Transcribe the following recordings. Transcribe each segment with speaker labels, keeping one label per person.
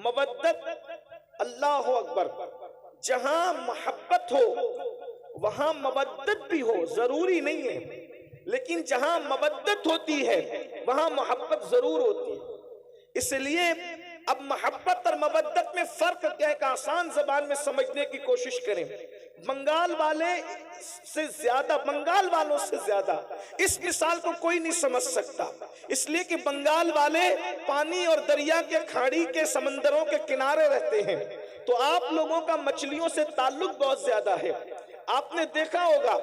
Speaker 1: मवद्दत, अल्लाह अकबर, जहां मोहब्बत हो वहां मवद्दत भी हो, जरूरी नहीं है, लेकिन जहां मवद्दत होती है वहां मोहब्बत जरूर होती है। इसलिए अब मोहब्बत और मवद्दत में फर्क क्या है, आसान जबान में समझने की कोशिश करें। बंगाल वालों से ज्यादा इस मिसाल को कोई नहीं समझ सकता, इसलिए कि बंगाल वाले पानी और दरिया के, खाड़ी के, समंदरों के किनारे रहते हैं, तो आप लोगों का मछलियों से ताल्लुक बहुत ज्यादा है। आपने देखा होगा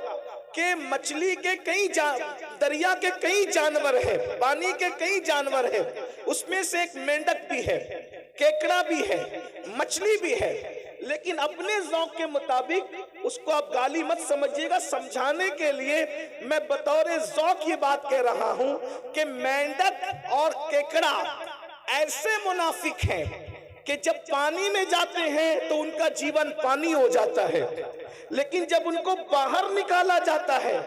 Speaker 1: कि मछली के दरिया के कई जानवर हैं, पानी के कई जानवर हैं, उसमें से एक मेंढक भी है, केकड़ा भी है, मछली भी है, लेकिन अपने ज़ौक़ के मुताबिक उसको आप गाली मत समझिएगा, समझाने के लिए मैं बतौर ज़ौक़ ये बात कह रहा हूं कि मेंढक और केकड़ा ऐसे मुनाफिक हैं कि जब पानी में जाते हैं तो उनका जीवन पानी हो जाता है, लेकिन जब उनको बाहर निकाला जाता है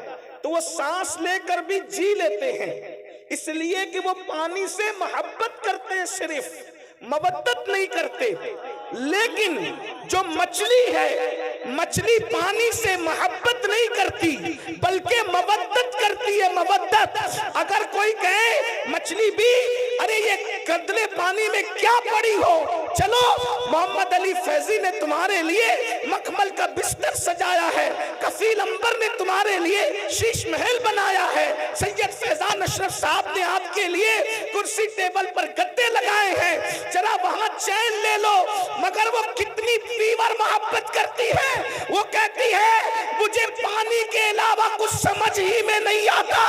Speaker 1: तो वो सांस लेकर भी जी लेते हैं, इसलिए कि वो पानी से मोहब्बत करते हैं, सिर्फ मवद्दत नहीं करते। लेकिन जो मछली है, मछली पानी से मोहब्बत नहीं करती बल्कि मवद्दत करती है, मवद्दत। अगर कोई कहे मछली भी, अरे ये गंदले पानी में क्या पड़ी हो, चलो मोहम्मद अली फैजी ने तुम्हारे लिए मखमल का बिस्तर सजाया है, कफील अंबर ने तुम्हारे लिए शीश महल बनाया है, सैयद फैजान अशरफ साहब ने आपके लिए कुर्सी टेबल पर गद्दे लगाए हैं, जरा वहां चैन ले लो। मगर वो कितनी फीवर मोहब्बत करती है, वो कहती है मुझे पानी के अलावा कुछ समझ ही में नहीं आता,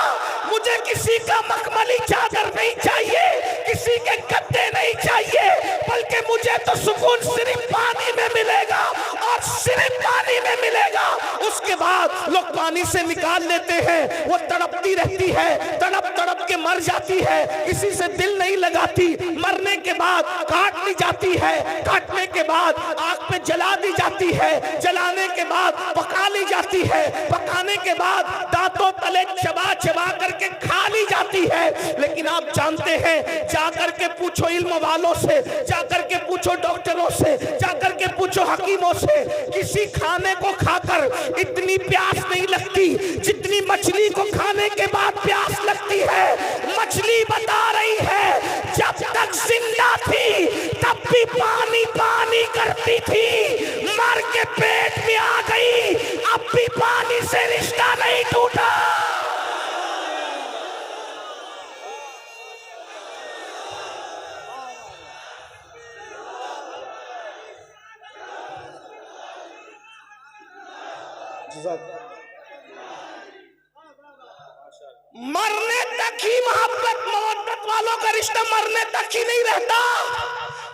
Speaker 1: मुझे किसी का मखमली चादर नहीं चाहिए, किसी के गद्दे नहीं चाहिए, बल्कि मुझे तो सुकून सिर्फ पानी में मिलेगा और सिर्फ पानी में मिलेगा। उसके बाद लोग पानी से निकाल लेते हैं, वो तड़पती रहती है, तड़प तड़प के मर जाती है, किसी से दिल नहीं लगाती, मरने के बाद काट ली जाती है, काटने के बाद आग पे जला दी जाती है, जलाने के बाद पका ली जाती है, पकाने के बाद दांतों तले चबा चबा करके खा ली जाती है। लेकिन आप जानते हैं, जाकर के पूछो इल्म वालों से, जाकर के पूछो डॉक्टरों से, जाकर के पूछो हकीमों से, किसी खाने को खाकर इतनी प्यास नहीं लगती जितनी मछली को खाने के बाद प्यास लगती है। मछली बता रही है जब तक जिंदा थी तब भी पानी पानी करती थी, मर के पेट में आ गई, अब भी पानी से रिश्ता नहीं टूटा। मरने तक ही मोहब्बत मोहब्बत वालों का रिश्ता मरने तक ही नहीं रहता,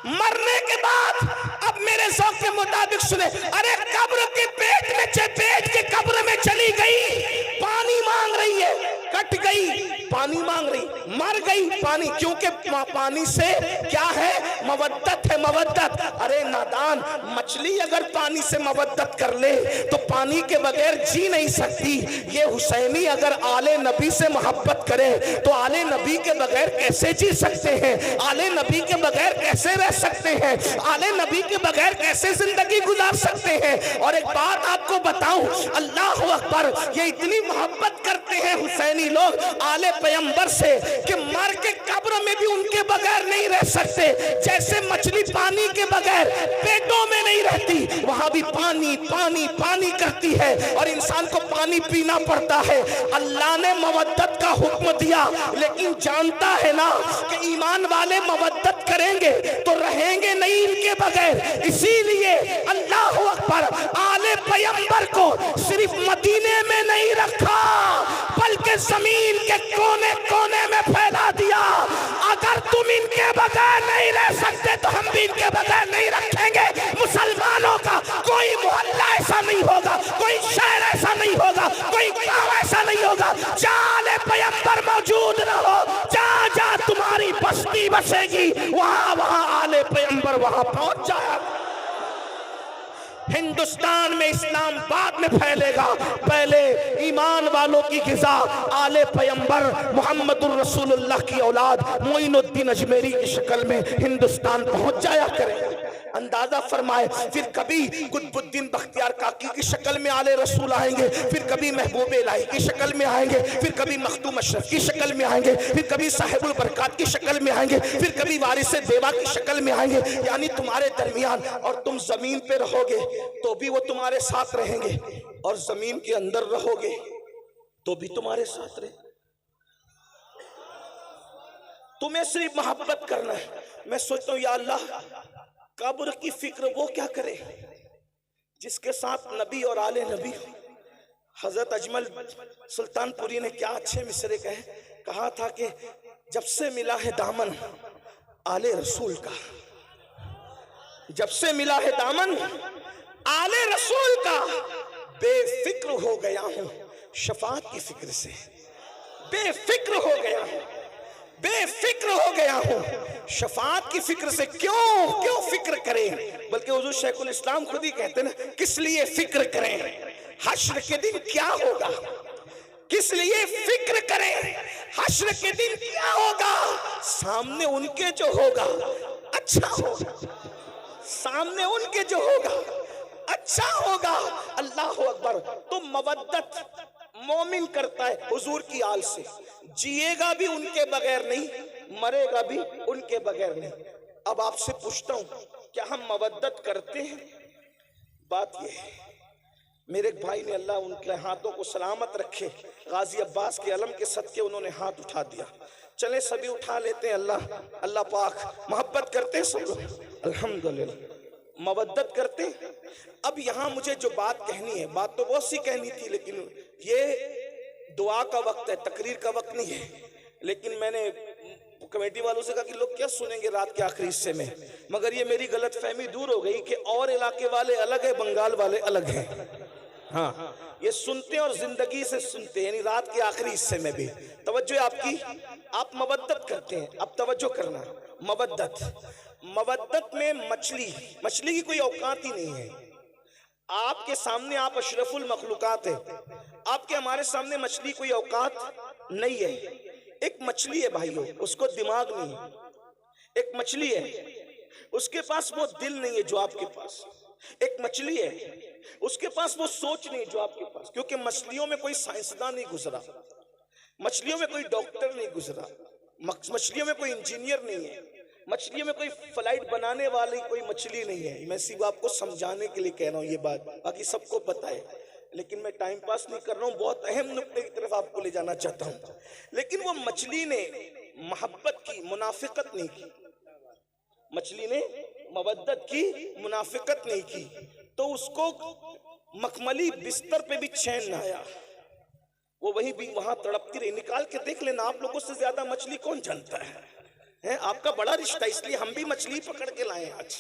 Speaker 1: मरने के बाद अब मेरे ज़ौक़ के मुताबिक सुने, अरे कब्र के पेट के कब्र में चली गई, पानी मांग रही है, कट गई, पानी मांग रही, मर गई, पानी, क्योंकि पानी से क्या है, मवद्दत है, मवद्दत। अरे नादान, मछली अगर पानी से मवद्दत कर ले तो पानी के बगैर जी नहीं सकती। ये हुसैनी अगर आले नबी से मोहब्बत करे तो आले नबी के बगैर कैसे जी सकते हैं, आले नबी के बगैर कैसे रह सकते हैं, आले नबी के बगैर कैसे जिंदगी गुजार सकते हैं। और एक बात आपको बताऊं, अल्लाह अकबर, ये इतनी मोहब्बत करते हैं हुसैनी लोग आले पैगंबर से कि मर के कब्र में भी उनके बगैर नहीं रह सकते। जैसे मछली पानी के बगैर पेटों में नहीं रहती, वहां भी पानी पानी पानी करती है और इंसान को पानी पीना पड़ता है। अल्लाह ने मवद्दत का हुक्म दिया, लेकिन जानता है ना कि ईमान वाले मवद्दत करेंगे तो रहेंगे नहीं इनके बगैर। इसीलिए अल्लाह अकबर, आले पैगंबर को सिर्फ मदीने में नहीं रखा बल्कि जमीन के कोने कोने में फैला दिया। अगर तुम इनके बगैर नहीं रह सकते तो हम भी इनके बगैर नहीं रखेंगे। मुसलमानों का कोई मोहल्ला ऐसा नहीं होगा, कोई शहर ऐसा नहीं होगा, कोई गांव ऐसा नहीं होगा जहां पैगंबर मौजूद न हो। जहां जहां तुम्हारी बस्ती बसेगी वहां वहां आले पैगंबर वहां पहुंच जाएगा। हिंदुस्तान में इस्लाम बाद में फैलेगा, पहले ईमान वालों की ग़िज़ा आले पैगंबर मुहम्मदुर रसूलुल्लाह की औलाद मोइनुद्दीन अजमेरी की शक्ल में हिंदुस्तान पहुंच जाया करेगा। अंदाजा फरमाए, फिर कभी कुतुबुद्दीन बख्तियार काकी की शक्ल में आले रसूल आएंगे, फिर कभी महबूब इलाही की शक्ल में आएंगे, फिर कभी मखदूम अशरफ की शक्ल में आएंगे, फिर कभी साहिबुल बरकात की शक्ल में आएंगे, फिर कभी वारिसे देवा की शक्ल में आएंगे। यानी तुम्हारे दरमियान, और तुम जमीन पे रहोगे तो भी वो तुम्हारे साथ रहेंगे, और जमीन के अंदर रहोगे तो भी तुम्हारे साथ रहेंगे। तुम्हें सिर्फ मोहब्बत करना है। मैं सोचता हूँ या अल्लाह, कब्र की फिक्र वो क्या करे जिसके साथ नबी और आले नबी। हजरत अजमल सुल्तानपुरी ने क्या अच्छे मिसरे कहा था कि जब से मिला है दामन आले रसूल का, जब से मिला है दामन आले रसूल का, बेफिक्र हो गया हूं शफाअत की फिक्र से, बेफिक्र हो गया हूं, बेफिक्र हो गया हूं शफाअत की फिक्र से। क्यों फिक्र करें, बल्कि हुजूर शेखुल इस्लाम खुद ही कहते हैं ना, किस लिए फिक्र करें, हश्र के दिन क्या होगा, किस लिए फिक्र करें, हश्र के दिन क्या होगा, सामने उनके जो होगा अच्छा होगा, सामने उनके जो होगा अच्छा होगा। अल्लाह अकबर। तो मवद्दत मोमिन करता है हुजूर की आल से, जिएगा भी उनके बगैर नहीं, मरेगा भी उनके बगैर नहीं। अब आपसे पूछता हूं, क्या हम मवद्दत करते हैं? बात यह है, मेरे एक भाई ने, अल्लाह उनके हाथों को सलामत रखे, गाजी अब्बास के अलम के सदके उन्होंने हाथ उठा दिया। चले सभी उठा लेते हैं। अल्लाह पाक मोहब्बत करते हैं सब लोग, अल्हम्दुलिल्लाह मवद्दत करते हैं। अब यहाँ मुझे जो बात कहनी है, बात तो बहुत सी कहनी थी, लेकिन ये दुआ का वक्त है, तकरीर का वक्त नहीं है। लेकिन मैंने कमेटी वालों से कहा कि लोग क्या सुनेंगे रात के आखिरी हिस्से में, मगर ये मेरी गलत फहमी दूर हो गई कि और इलाके वाले अलग है, बंगाल वाले अलग हैं। हाँ, ये सुनते हैं और जिंदगी से सुनते हैं, यानी रात के आखिरी हिस्से में भी। तवज्जो आपकी, आप मवद्दत करते हैं, अब तवज्जो करना। मवद्दत में मछली की कोई औकात ही नहीं है। आपके सामने आप अशरफुल मखलूकात है, आपके हमारे सामने मछली कोई औकात नहीं है। एक मछली है भाइयों, उसको दिमाग नहीं है। एक मछली है, उसके पास वो दिल नहीं है जो आपके पास। एक मछली है, उसके पास वो सोच नहीं जो आपके पास, क्योंकि मछलियों में कोई साइंसदान नहीं गुजरा, मछलियों में कोई डॉक्टर नहीं गुजरा, मछलियों में कोई इंजीनियर नहीं है, मछलियों में कोई फ्लाइट बनाने वाली कोई मछली नहीं है। मैं सिर्फ आपको समझाने के लिए कह रहा हूँ ये बात, बाकी सबको पता है, लेकिन मैं टाइम पास नहीं कर रहा हूँ, बहुत अहम नुक्ते की तरफ आपको ले जाना चाहता हूँ। लेकिन वो मछली ने मोहब्बत की, मुनाफिकत नहीं की। मछली ने मवद्दत की, मुनाफिकत नहीं की, तो उसको मखमली बिस्तर पे भी चैन ना आया, वो वहीं भी वहां तड़पती रही। निकाल के देख लेना, आप लोगों से ज्यादा मछली कौन जानता है? आपका बड़ा रिश्ता, इसलिए हम भी मछली पकड़ के लाए आज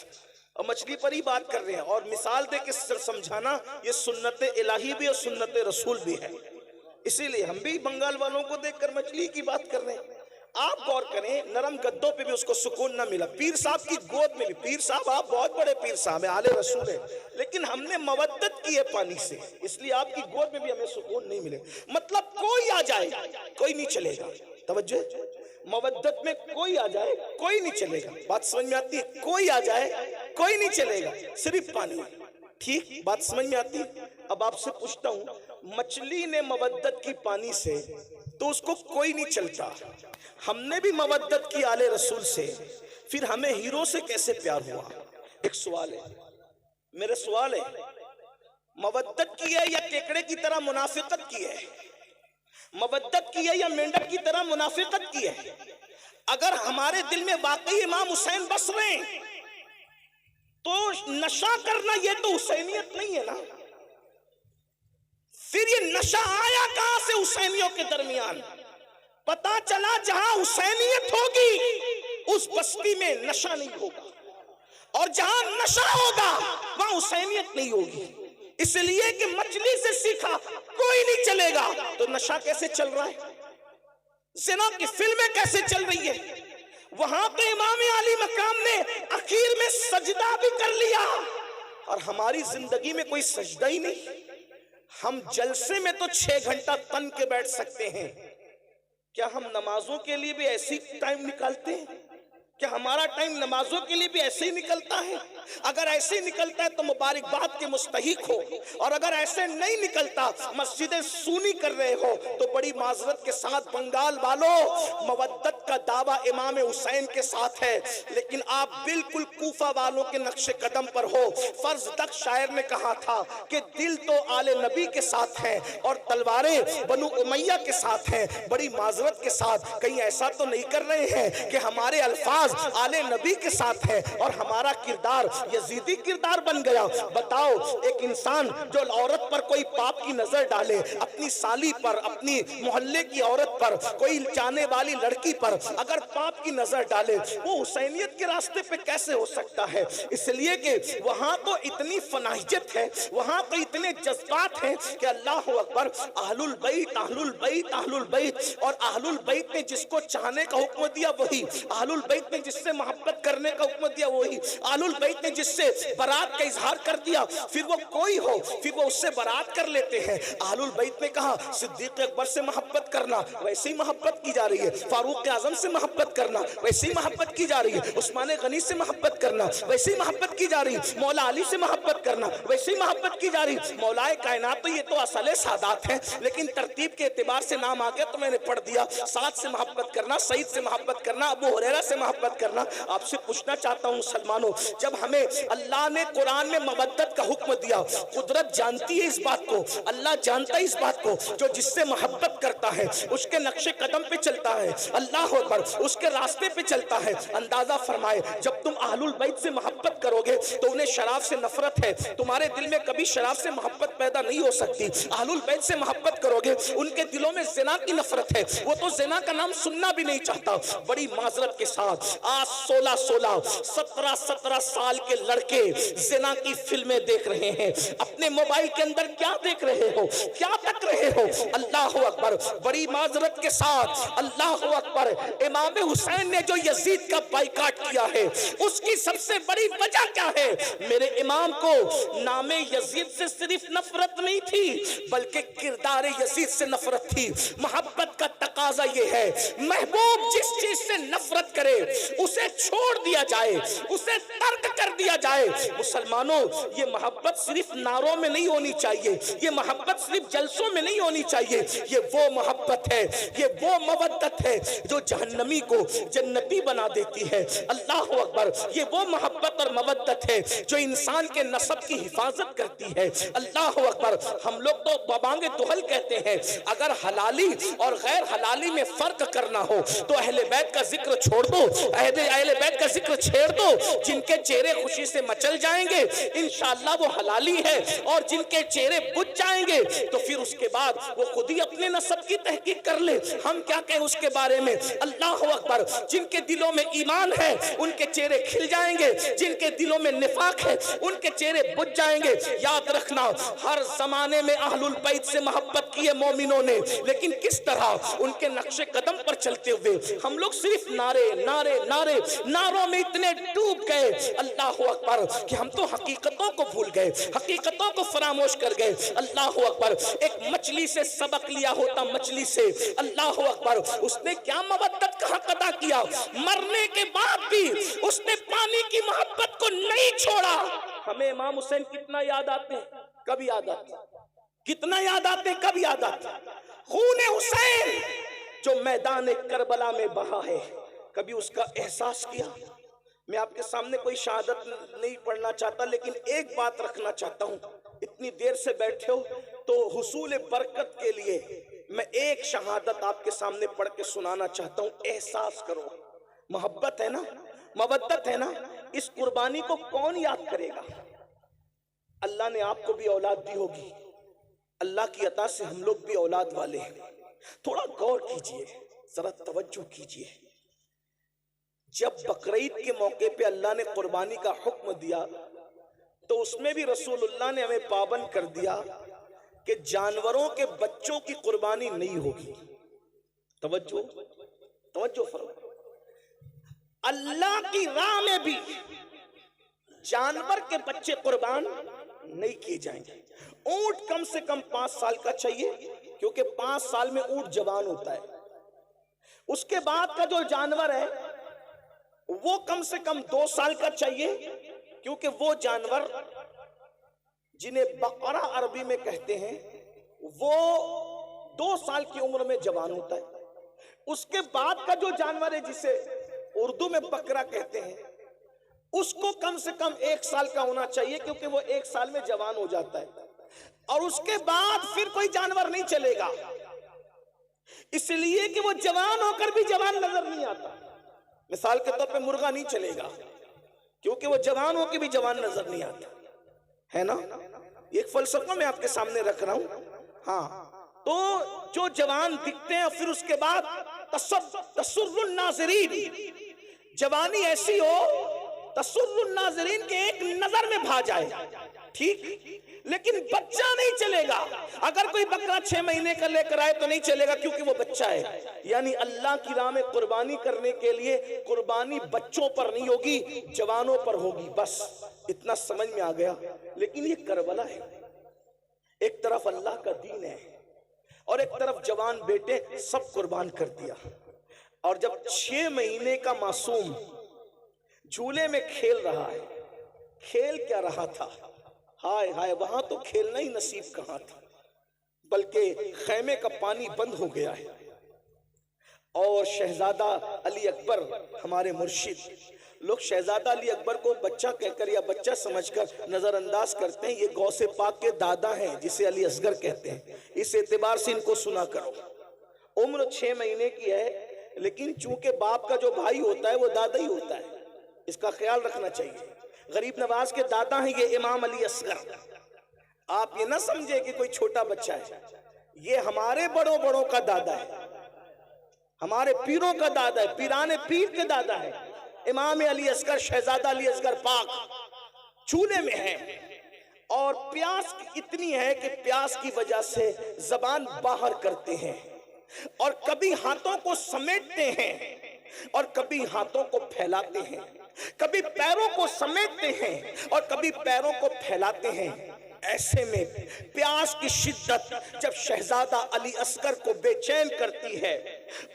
Speaker 1: और मछली पर ही बात कर रहे हैं। और मिसाल दे के समझाना, ये सुन्नत इलाही भी और सुन्नत रसूल भी है, इसीलिए हम भी बंगाल वालों को देखकर मछली की बात कर रहे हैं। आप गौर करें, नरम गद्दों पे भी उसको सुकून ना मिला, पीर साहब की गोद में भी। पीर साहब आप बहुत बड़े पीर साहब है, आले रसूल है, लेकिन हमने मवद्दत की है पानी से, इसलिए आपकी गोद में भी हमें सुकून नहीं मिले। मतलब कोई आ जाए कोई नहीं चलेगा। तवज्जो, मवद्दत में कोई आ जाए कोई नहीं चलेगा। बात समझ में आती है? कोई आ जाए कोई नहीं चलेगा, सिर्फ पानी। ठीक, बात समझ में आती है? अब आपसे पूछता हूँ, मछली ने मवद्दत की पानी से, तो उसको कोई नहीं चलता। हमने भी मवद्दत की आले रसूल से, फिर हमें हीरो से कैसे प्यार हुआ? एक सवाल है, मेरा सवाल है, मवद्दत की है या केकड़े की तरह मुनाफिकत की है? मवद्दत की है या मेंढक की तरह मुनाफिकत की है? अगर हमारे दिल में वाकई इमाम हुसैन बस रहे हैं, तो नशा करना ये तो हुसैनियत नहीं है ना। फिर ये नशा आया कहां से हुसैनियों के दरमियान? पता चला जहां हुसैनियत होगी उस बस्ती में नशा नहीं होगा, और जहां नशा होगा वहां हुसैनियत नहीं होगी। इसलिए कि मछली से सीखा कोई नहीं चलेगा, तो नशा कैसे चल रहा है? ज़िना की फिल्में कैसे चल रही है? वहां पे इमाम अली मकाम ने आखिर में सजदा भी कर लिया, और हमारी जिंदगी में कोई सजदा ही नहीं। हम जलसे में तो 6 घंटा तन के बैठ सकते हैं, क्या हम नमाजों के लिए भी ऐसी टाइम निकालते हैं? क्या हमारा टाइम नमाजों के लिए भी ऐसे ही निकलता है? अगर ऐसे ही निकलता है तो मुबारकबाद के मुस्तहिक हो, और अगर ऐसे नहीं निकलता, मस्जिदें सूनी कर रहे हो, तो बड़ी माजरत के साथ बंगाल वालों, मवद्दत का दावा इमाम हुसैन के साथ है, लेकिन आप बिल्कुल कूफा वालों के नक्शे कदम पर हो। फर्ज तक शायर ने कहा था कि दिल तो आले नबी के साथ है और तलवारें बनु उमैया के साथ हैं। बड़ी माजरत के साथ कहीं ऐसा तो नहीं कर रहे हैं कि हमारे अल्फाज आले नबी के साथ है और हमारा किरदार यजीदी किरदार बन गया? बताओ, एक इंसान जो औरत पर कोई पाप की नजर डाले, अपनी साली पर, अपनी मोहल्ले की औरत पर, कोई चाहने वाली लड़की पर अगर पाप की नजर डाले, वो हुसैनियत के रास्ते पे कैसे हो सकता है? इसलिए कि वहां तो इतनी फनाहियत है, वहां तो इतने जज्बात हैं कि अल्लाह अकबर, अहलुल बैत अहलुल बैत अहलुल बैत। और अहलुल बैत ने जिसको चाहने का हुक्म दिया वही, अहलुल बैत जिससे मोहब्बत करने का हुक्म दिया वही, अहलुल बैत ने जिससे बारात का इजहार कर दिया, फिर वो कोई हो फिर वो उससे बारात कर लेते हैं। अहलुल बैत ने कहा सिद्दीक अकबर से मोहब्बत करना, वैसे ही मोहब्बत की जा रही है। फारूक आजम से मोहब्बत करना, वैसे ही मोहब्बत की जा रही है। उस्मान गनी से मोहब्बत करना, वैसे ही मोहब्बत की जा रही है। मौला अली से मोहब्बत करना, वैसे ही मोहब्बत की जा रही है। मौलाए कायनात, तो ये तो असल सादात है, लेकिन तरतीब के एतबार से नाम आ गया तो मैंने पढ़ दिया। साद से मोहब्बत करना, सईद से मोहब्बत करना, अबू हुरैरा से मोहब्बत करना। आपसे पूछना चाहता हूं मुसलमानों, जब हमें अल्लाह ने कुरान में मवद्दत का हुक्म दिया, कुदरत जानती है इस बात को, अल्लाह जानता है इस बात को, जो जिससे मोहब्बत करता है उसके नक्शे कदम पे चलता है, अल्लाह अकबर, उसके रास्ते पे चलता है। अंदाजा फरमाए, जब तुम अहलुल बैत से मोहब्बत करोगे तो उन्हें शराब से नफरत है, तुम्हारे दिल में कभी शराब से मोहब्बत पैदा नहीं हो सकती। अहलुल बैत से मोहब्बत करोगे, उनके दिलों में ज़िना की नफरत है, वो तो ज़िना का नाम सुनना भी नहीं चाहता। बड़ी माजरत के साथ आज 16-16, 17-17 साल के लड़के ज़िना की फिल्में देख रहे हैं। अपने मोबाइल के अंदर क्या देख रहे हो, क्या तक रहे हो? अल्लाह अकबर, बड़ी माजरत के साथ अल्लाह अकबर, इमाम हुसैन ने जो यजीद का बाइकाट किया है उसकी सबसे बड़ी वजह क्या है? मेरे इमाम को नामे यजीद से सिर्फ नफरत नहीं थी, बल्कि किरदार यजीद से नफरत थी। मोहब्बत का तकाजा ये है, महबूब जिस चीज से नफरत करे उसे छोड़ दिया जाए, उसे तर्क कर दिया जाए। मुसलमानों, ये मोहब्बत सिर्फ नारों में नहीं होनी चाहिए, ये मोहब्बत सिर्फ जलसों में नहीं होनी चाहिए। ये वो मोहब्बत है, ये वो मवद्दत है जो जहन्नमी को जन्नती बना देती है। अल्लाह अकबर, ये वो मोहब्बत और मवद्दत है जो इंसान के नसब की हिफाजत करती है। अल्लाह अकबर, हम लोग तो बबांगे दुहल कहते हैं। अगर हलाली और गैर हलाली में फर्क करना हो तो अहले बैत का जिक्र छोड़ दो, अहले बैत का जिक्र छेड़ दो। जिनके चेहरे खुशी से मचल जाएंगे इंशाअल्लाह वो हलाली है, और जिनके चेहरे बुझ जाएंगे तो फिर उसके बाद वो खुद ही अपने नसब की तहकीक कर ले, हम क्या कहें उसके बारे में। अल्लाह अकबर, जिनके दिलों में ईमान है उनके चेहरे खिल जाएंगे, जिनके दिलों में निफाक है उनके चेहरे बुझ जाएंगे। याद रखना, हर जमाने में अहलुल बैत से मोहब्बत की है मोमिनों ने, लेकिन किस तरह उनके नक्शे कदम पर चलते हुए हम लोग सिर्फ नारे नारे नारे नारों में इतने डूब गए अल्लाह अकबर कि हम तो हकीकतों को भूल गए, हकीकतों को फरामोश कर गए। अल्लाह अकबर, एक मछली से सबक लिया होता, मछली से, अल्लाह अकबर, उसने क्या मवद्दत का हक अदा किया, मरने के बाद भी उसने पानी की मोहब्बत को नहीं छोड़ा। हमें इमाम हुसैन कितना याद आते हैं, कब याद आते, कितना याद आते, कब याद आते। खून हुसैन जो मैदान करबला में बहा है, कभी उसका एहसास किया? मैं आपके सामने कोई शहादत नहीं पढ़ना चाहता, लेकिन एक बात रखना चाहता हूं, इतनी देर से बैठे हो तो हुसूल बरकत के लिए मैं एक शहादत आपके सामने पढ़ के सुनाना चाहता हूं। एहसास करो, मोहब्बत है ना, मवद्दत है ना, इस कुर्बानी को कौन याद करेगा? अल्लाह ने आपको भी औलाद दी होगी, अल्लाह की अता से हम लोग भी औलाद वाले हैं। थोड़ा गौर कीजिए, जरा तवज्जो कीजिए। जब बकरीद के मौके पे अल्लाह ने कुर्बानी का हुक्म दिया तो उसमें भी रसूलुल्लाह ने हमें पाबंद कर दिया कि जानवरों के बच्चों की कुर्बानी नहीं होगी। तवज्जो तवज्जो फरमाओ, अल्लाह की राह में भी जानवर के बच्चे कुर्बान नहीं किए जाएंगे। ऊंट कम से कम 5 साल का चाहिए, क्योंकि 5 साल में ऊंट जवान होता है। उसके बाद का जो जानवर है वो कम से कम 2 साल का चाहिए, क्योंकि वो जानवर जिन्हें बकरा अरबी में कहते हैं वो 2 साल की उम्र में जवान होता है। उसके बाद का जो जानवर है जिसे उर्दू में बकरा कहते हैं, उसको कम से कम 1 साल का होना चाहिए, क्योंकि वो 1 साल में जवान हो जाता है। और उसके बाद फिर कोई जानवर नहीं चलेगा, इसलिए कि वो जवान होकर भी जवान नजर नहीं आता। मिसाल के तौर पे मुर्गा नहीं चलेगा, क्योंकि वो जवान होकर भी जवान नजर नहीं आता, है ना। एक फलसफा मैं आपके सामने रख रहा हूं। हाँ, तो जो जवान दिखते हैं फिर उसके बाद तसुर्रुन नाज़रीन, जवानी ऐसी हो तसुर्रुन नाज़रीन के एक नजर में भा जाए, ठीक, लेकिन बच्चा नहीं चलेगा। अगर कोई बकरा 6 महीने का लेकर आए तो नहीं चलेगा, क्योंकि वो बच्चा है। यानी अल्लाह की राह में कुर्बानी करने के लिए कुर्बानी बच्चों पर नहीं होगी, जवानों पर होगी। बस इतना समझ में आ गया। लेकिन ये करबला है, एक तरफ अल्लाह का दीन है और एक तरफ जवान बेटे सब कुर्बान कर दिया। और जब 6 महीने का मासूम झूले में खेल रहा है, खेल क्या रहा था, हाय हाय, वहां तो खेलना ही नसीब कहां था, बल्कि खेमे का पानी बंद हो गया है। और शहजादा अली अकबर हमारे मुर्शिद, लोग शहजादा अली अकबर को बच्चा कहकर या बच्चा समझकर नजरअंदाज करते हैं। ये गौसे पाक के दादा हैं, जिसे अली असगर कहते हैं। इस एतबार से इनको सुना करो। उम्र 6 महीने की है, लेकिन चूंकि बाप का जो भाई होता है वो दादा ही होता है, इसका ख्याल रखना चाहिए। गरीब नवाज के दादा हैं ये इमाम अली असगर। आप ये ना समझे कि कोई छोटा बच्चा है, ये हमारे बड़ों बड़ों का दादा है, हमारे पीरों का दादा है, पीराने पीर के दादा है। इमाम अली असगर, शहजादा अली असगर पाक चूल्हे में है, और प्यास इतनी है कि प्यास की वजह से जबान बाहर करते हैं, और कभी हाथों को समेटते हैं और कभी हाथों को फैलाते हैं, कभी पैरों को समेटते हैं और कभी पैरों को फैलाते हैं। ऐसे में प्यास की शिद्दत जब शहजादा अली असगर को बेचैन करती है,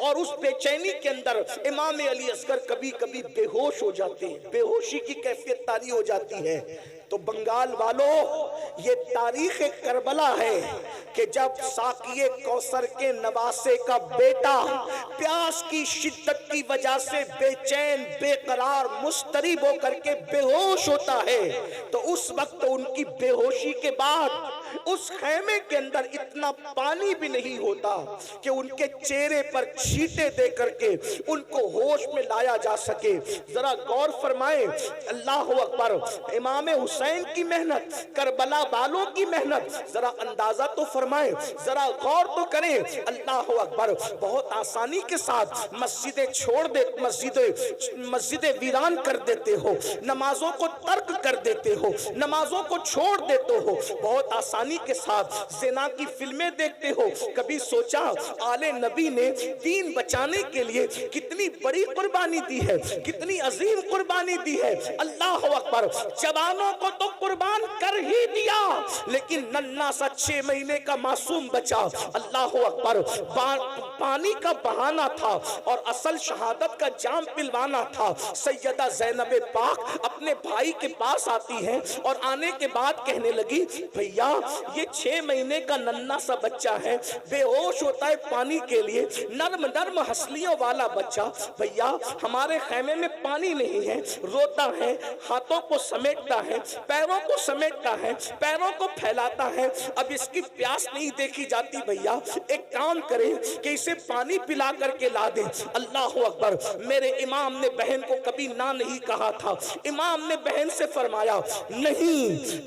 Speaker 1: और उस बेचैनी के अंदर इमाम अली असगर कभी कभी बेहोश हो जाते हैं, बेहोशी की कैफियत तारी हो जाती है। तो बंगाल वालों, ये तारीख करबला है कि जब साकिए कौसर के नवासे का बेटा प्यास की शिद्दत की वजह से बेचैन, बेकरार, मुस्तरिब होकर के बेहोश होता है, तो उस वक्त उनकी बेहोशी के बाद उस खेमे के अंदर इतना पानी भी नहीं होता कि उनके चेहरे पर छींटे दे करके उनको होश में लाया जा सके। जरा गौर फरमाएं, अल्लाह अकबर, इमाम हुसैन की मेहनत, करबला वालों की मेहनत, जरा अंदाजा तो फरमाएं, जरा गौर तो करें। अल्लाह अकबर, बहुत आसानी के साथ मस्जिदें छोड़ दे, मस्जिदें वीरान कर देते हो, नमाजों को तर्क कर देते हो, नमाजों को छोड़ देते हो, बहुत आसानी के साथ ज़िना की फिल्में देखते हो। कभी सोचा आले नबी ने दीन बचाने के लिए कितनी बड़ी कुर्बानी दी है, कितनी अजीम कुर्बानी दी है। अल्लाह अकबर, जवानों को तो कुर्बान कर ही दिया, लेकिन नन्ना सा 6 महीने का मासूम बचा। अल्लाह अकबर, पानी का बहाना था और असल शहादत का जाम पिलवाना था। सैयदा ज़ैनब पाक अपने भाई के पास आती हैं और आने के बाद कहने लगी, भैया ये 6 महीने का नन्ना सा बच्चा है, बेहोश होता है पानी के लिए, नर्म नर्म हंसलियों वाला बच्चा। भैया हमारे खेमे में पानी नहीं है, रोता है, हाथों को समेटता है, पैरों को समेटता है, पैरों को फैलाता है, अब इसकी प्यास नहीं देखी जाती। भैया एक काम करें कि इसे पानी पिला करके ला दें। अल्लाह अकबर, मेरे इमाम ने बहन को कभी ना नहीं कहा था। इमाम ने बहन से फरमाया, नहीं,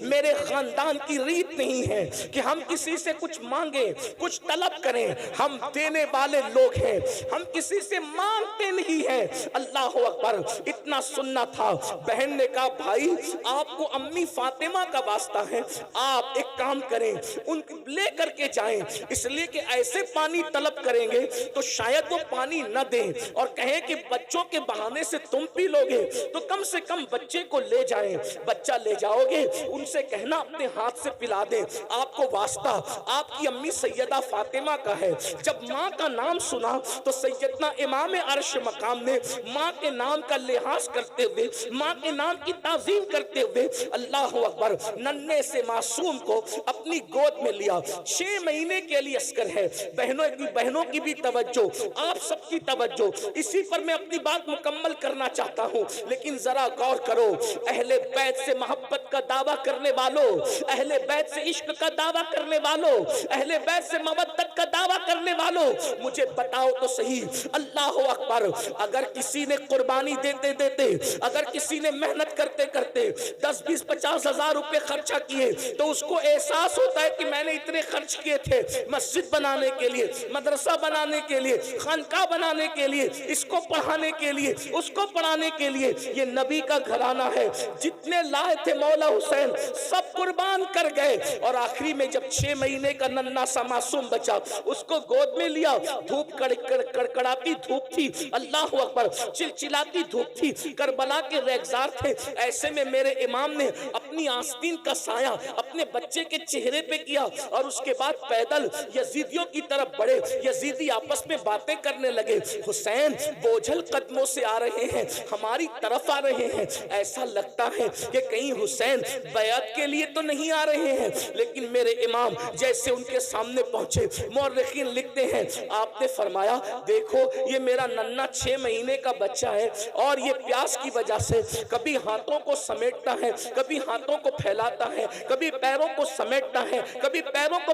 Speaker 1: मेरे खानदान खानदान की रीत नहीं है कि हम किसी से कुछ मांगे, कुछ तलब करें। हम देने वाले लोग हैं, हम किसी से मांगते नहीं हैं। अल्लाह अकबर। इतना सुनना था। बहन ने कहा भाई आपको अम्मी फातिमा का वास्ता है, आप एक काम करें उन ले करके जाएं, इसलिए कि ऐसे पानी तलब करेंगे तो शायद वो पानी न दें और कहें कि बच्चों के बहाने से तुम पी लोगे, तो कम से कम बच्चे को ले जाएं। बच्चा ले जाओगे, उनसे कहना अपने हाथ से पिला दें। आपको वास्ता आपकी अम्मी सैयदा फातिमा का है। जब माँ का नाम सुना तो सैयदना इमाम अर्श मकाम ने माँ के नाम का लिहाज करते हुए, माँ के नाम की ताज़ीम करते हुए अल्लाह अकबर नन्हे से मासूम को अपनी गोद में लिया। 6 महीने के लिए अस्कर है। बहनों की भी तवज्जो, आप सबकी तवज्जो। इसी पर मैं अपनी बात मुकम्मल करना चाहता हूँ, लेकिन जरा गौर करो। अहले बैत से मोहब्बत का दावा करने वालों, अहले बैत से इश्क का दावा करने वालों, अहले बैत से मवद्दत का दावा करने वालों, मुझे बताओ तो सही। अल्लाह अकबर। अगर किसी ने कुर्बानी देते देते, अगर किसी ने मेहनत करते करते 10, 20, 50 हजार रुपए खर्चा किए तो उसको एहसास होता है कि मैंने इतने खर्च किए थे मस्जिद बनाने के लिए, मदरसा बनाने के लिए, खानका बनाने के लिए, इसको पढ़ाने के लिए, उसको पढ़ाने के लिए। ये नबी का घराना है। जितने लाए थे मौला हुसैन सब कुर्बान कर गए। और आखिरी में जब 6 महीने का नन्हा सा मासूम बचा, उसको गोद में लिया। धूप कड़कड़ाती धूप थी, अल्लाह अकबर, चिलचिलाती धूप थी, करबला के रेगजार थे। ऐसे में मेरे इमाम ने अपनी आस्तीन का साया अपने बच्चे के चेहरे पे किया और उसके बाद पैदल यजीदियों की तरफ बढ़े। यजीदी आपस में बातें करने लगे। हुसैन बोझल कदमों से आ रहे हैं, हमारी तरफ आ रहे हैं। ऐसा लगता है कि कहीं हुसैन बैत के लिए तो नहीं आ रहे हैं। लेकिन मेरे इमाम जैसे उनके सामने पहुंचे, मौर्रिखीन लिखते हैं आपने फरमाया देखो ये मेरा नन्हा 6 महीने का बच्चा है और ये प्यास की वजह से कभी हाथों को समेटता है, कभी हाथों को फैलाता है, कभी पैरों को समेटता है, कभी पैरों को